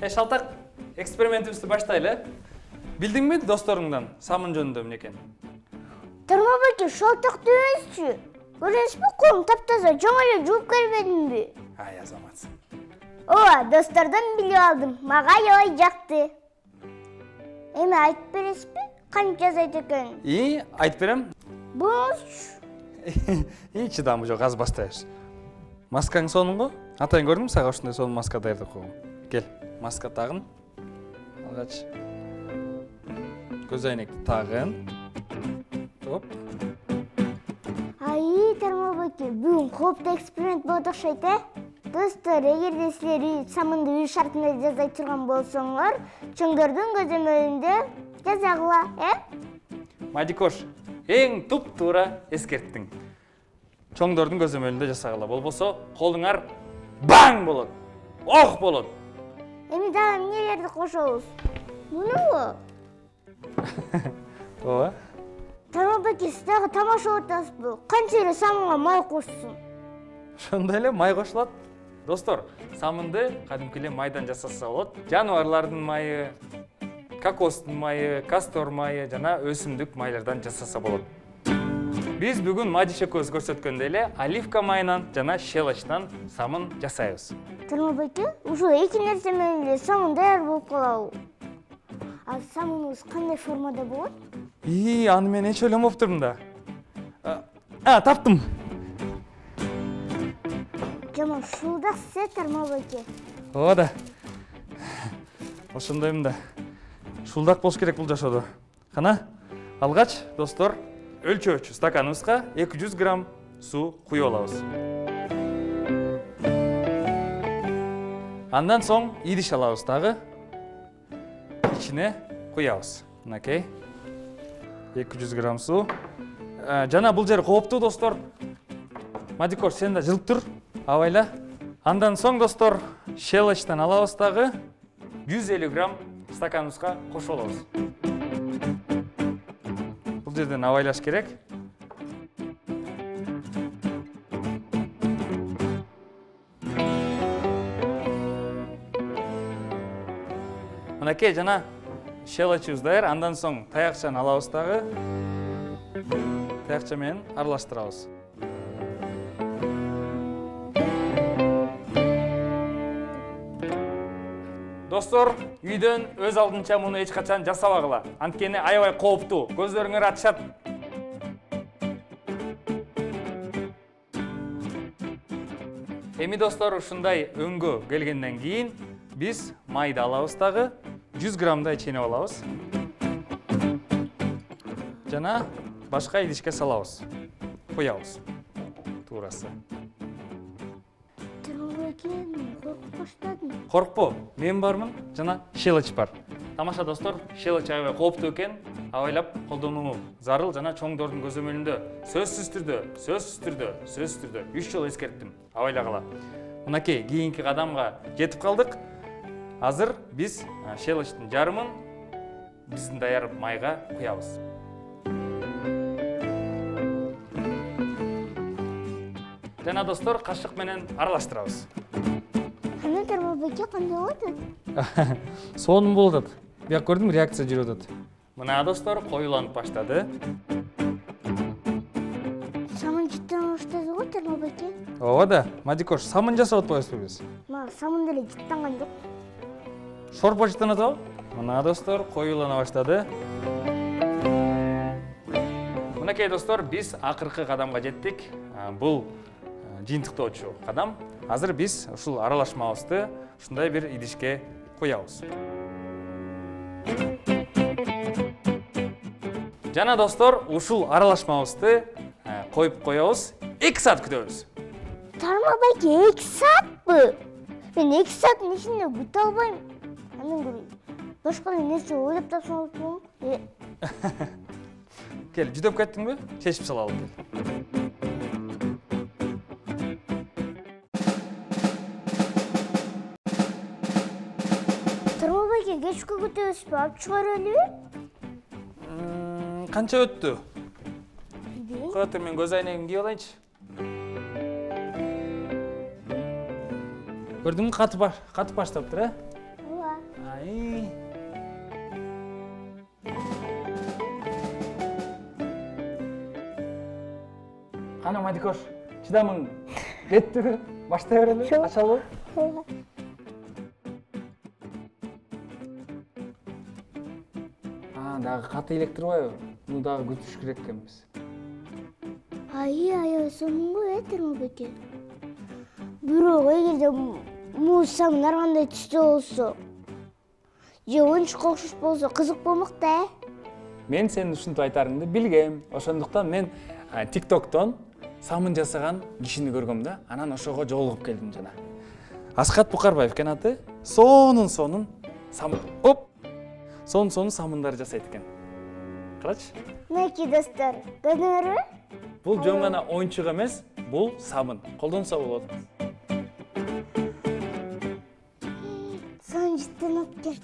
Шалтак, экспериментибизди баштайлы. Билдиңби досторуңдан самын жөнүндө эмне экен? Тармабеке, шалтакты өзчү. Көресизби, колум таптаза, жаңа эле жууп келбедимби? Ай, азаматсың. Ооба, достордон билип алдым. Мага аябай жакты. Эми айтып бересизби, кантип жасайт экен? Айтып берем. Буңузчу. Чыдамы жок, аз баштайбыз. Маскаң сонун го? Атайын көрдүңбү, сага ушундай сонун маска даярдап койгом. Кел, маска тагын. Алгач. Көз айнекти тагын. Топ. Ай, Тармабеке, бүгүн кооптуу эксперимент болот окшойт, Достор, эгерде силер самынды үй шартында жасай турган болсоңор, чоңдордун көзөмөлүндө жасагыла, Мадикош, эң туп-туура эскерттиң. Чоңдордун көзөмөлүндө жасагыла, болбосо колуңар баң болот. Ох болот. Эми дагы эмнелерди кошобуз? Мунубу? Ооба. Тармабеке, сиз дагы тамашалап атасызбы? Канча эле самынга май кошсун? Ошондой эле май кошулат. Достор, самынды кадимки эле майдан жасаса болот. Жаныбарлардын майы, кокостун майы, кастор майы жана өсүмдүк майлардан жасаса болот. Биз бүгүн Мадиш экөөбүз көрсөткөндөй эле оливка майынан жана щелочтон самын жасайбыз. Тармабеке, ушул эки нерсе менен эле самын даяр болуп калабы? А самыныбыз кандай формада болот? Аны мен эч ойлонбоптурмун да. Таптым. Жаман шуулдак сиз, Тармабеке. Ооба да. Ошондоймун да. Шуулдак болуш керек бул жашоодо. Кана, алгач, достор, өлчөөчү стаканыбызга 200 грамм суу куюп алабыз. Андан соң идиш алабыз дагы. Ичине куябыз. Мынакей. 200 грамм суу. Жана бул жер кооптуу, достор. Мадикош, сен да жылып тур. Абайла. Андан соң, достор, щелочтон алабыз дагы 150 грамм стаканыбызга кошуп алабыз. Бул жерден абайлаш керек. Мынакей жана щелочубуз даяр. Андан соң таякчаны алабыз дагы. Таякча менен аралаштырабыз. Достор, үйдөн өз алдынча муну эч качан жасабагыла. Анткени аябай кооптуу. Көздөрүңөр ачышат. Эми достор, ушундай өңгө келгенден кийин биз майды алабыз дагы 100 граммдай чейнеп алабыз. Жана башка идишке салабыз. Куябыз. Туурасы. Коркуп баштадым. Коркпо, мен бармын, жана щелоч бар. Тамаша достор, щелоч аябай кооптуу экен, абайлап колдонуу зарыл жана чоңдордун көзөмөлүндө сөзсүз түрдө 3 жолу эскерттим. Абайлагыла. Мынакей, кийинки кадамга жетип калдык. Азыр биз щелочтун жарымын биздин даяр майга куябыз. Жана достор, кашык менен аралаштырабыз. Кандай Тармабеке, кандай болот? Сонун болуп атат. Бияк көрдүм, реакция жүрүп атат. Мына достор, коюланып баштады. Самын жыттана баштады го, Тармабеке. Ооба да, Мадикош, самын жасап атпайбызбы биз? Мага самын деле жыттанган жок. Шорпо жыттана атабы? Мына достор, коюлана баштады. Мынакей достор, биз акыркы кадамга жеттик. Бул жыйынтыктоочу кадам. Азыр биз ушул аралашмабызды ушундай бир идишке куябыз. Жана достор, ушул аралашмабызды коюп коебуз. 2 саат күтөбүз. Тармабеке, 2 саатпы? Мен 2 сааттын ичинде күтө албайм. Анан башка нерсе ойлоп тапсам болобу? Кел, жүдөп кеттиңби? Чечип салалы кел. Тармабеке, кечке күтөбүзбү? Алып чыгарөлүбү? Канча өттү? Кыратыр, мен көз айнегимди кийип алайынчы. Көрдүңбү, катып баштаптыр, Ооба. Кана Мадикош, чыдамың жеттиби? Баштай берели, ачалбы? Дагы каты элек турбайбы? Муну дагы күтүш керек экенбиз. Аябай сонун этирме беке. Бирок эгерде муз самын ар кандай түстө болсо, же оюнчукка окшош болсо кызык болмок да. Мен сенин ушинтип айтарыңды билгем. Ошондуктан мен TikToктон самын жасаган кишини көргөм да, анан ошого жолугуп келдим жана. Аскат Букарбаев экен аты. Сонун самын. Оп! Сонун самындар жасайт экен. Карачы. Мынакей достор, көрдүңөрбү? Бул жөн гана оюнчук эмес, бул самын. Колдонсо болот. Самын жыттан алып кел.